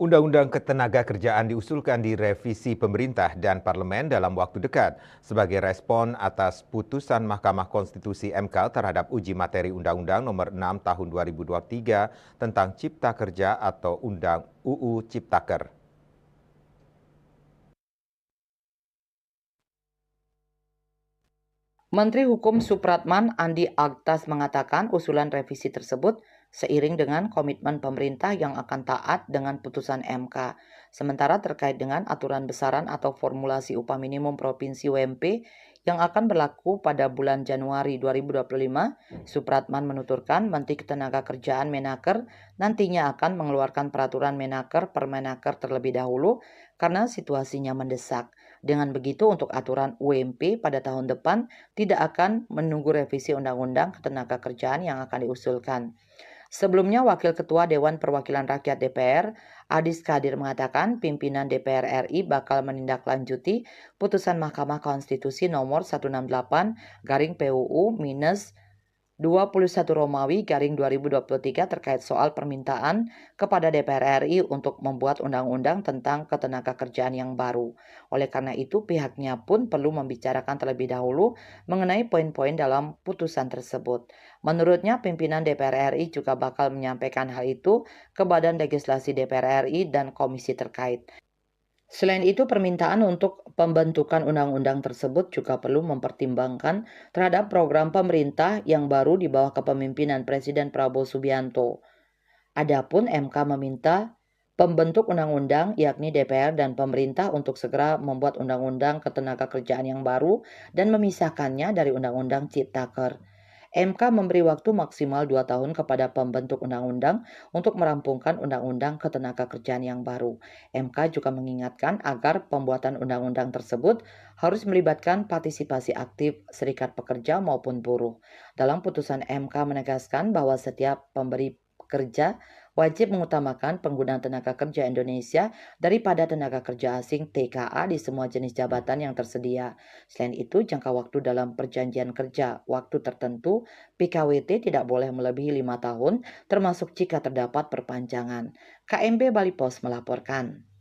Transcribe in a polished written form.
Undang-Undang Ketenagakerjaan diusulkan direvisi pemerintah dan parlemen dalam waktu dekat sebagai respon atas putusan Mahkamah Konstitusi (MK) terhadap uji materi Undang-Undang Nomor 6 Tahun 2023 tentang Cipta Kerja atau Undang UU Ciptaker. Menteri Hukum Supratman Andi Aktas mengatakan usulan revisi tersebut seiring dengan komitmen pemerintah yang akan taat dengan putusan MK. Sementara terkait dengan aturan besaran atau formulasi upah minimum provinsi UMP yang akan berlaku pada bulan Januari 2025, Supratman menuturkan Menteri Ketenagakerjaan Menaker nantinya akan mengeluarkan peraturan Menaker Permenaker terlebih dahulu karena situasinya mendesak. Dengan begitu untuk aturan UMP pada tahun depan tidak akan menunggu revisi Undang-Undang Ketenagakerjaan yang akan diusulkan. Sebelumnya, Wakil Ketua Dewan Perwakilan Rakyat DPR, Adis Kadir mengatakan pimpinan DPR RI bakal menindaklanjuti putusan Mahkamah Konstitusi nomor 168/PUU minus 21 Romawi garing 2023 terkait soal permintaan kepada DPR RI untuk membuat undang-undang tentang ketenagakerjaan yang baru. Oleh karena itu, pihaknya pun perlu membicarakan terlebih dahulu mengenai poin-poin dalam putusan tersebut. Menurutnya, pimpinan DPR RI juga bakal menyampaikan hal itu ke Badan Legislasi DPR RI dan komisi terkait. Selain itu, permintaan untuk pembentukan undang-undang tersebut juga perlu mempertimbangkan terhadap program pemerintah yang baru di bawah kepemimpinan Presiden Prabowo Subianto. Adapun MK meminta pembentuk undang-undang yakni DPR dan pemerintah untuk segera membuat undang-undang ketenagakerjaan yang baru dan memisahkannya dari undang-undang Ciptaker. MK memberi waktu maksimal 2 tahun kepada pembentuk undang-undang untuk merampungkan undang-undang ketenagakerjaan yang baru. MK juga mengingatkan agar pembuatan undang-undang tersebut harus melibatkan partisipasi aktif serikat pekerja maupun buruh. Dalam putusan MK menegaskan bahwa setiap pemberi kerja wajib mengutamakan penggunaan tenaga kerja Indonesia daripada tenaga kerja asing TKA di semua jenis jabatan yang tersedia. Selain itu, jangka waktu dalam perjanjian kerja waktu tertentu PKWT tidak boleh melebihi 5 tahun, termasuk jika terdapat perpanjangan. KMB Bali Pos melaporkan.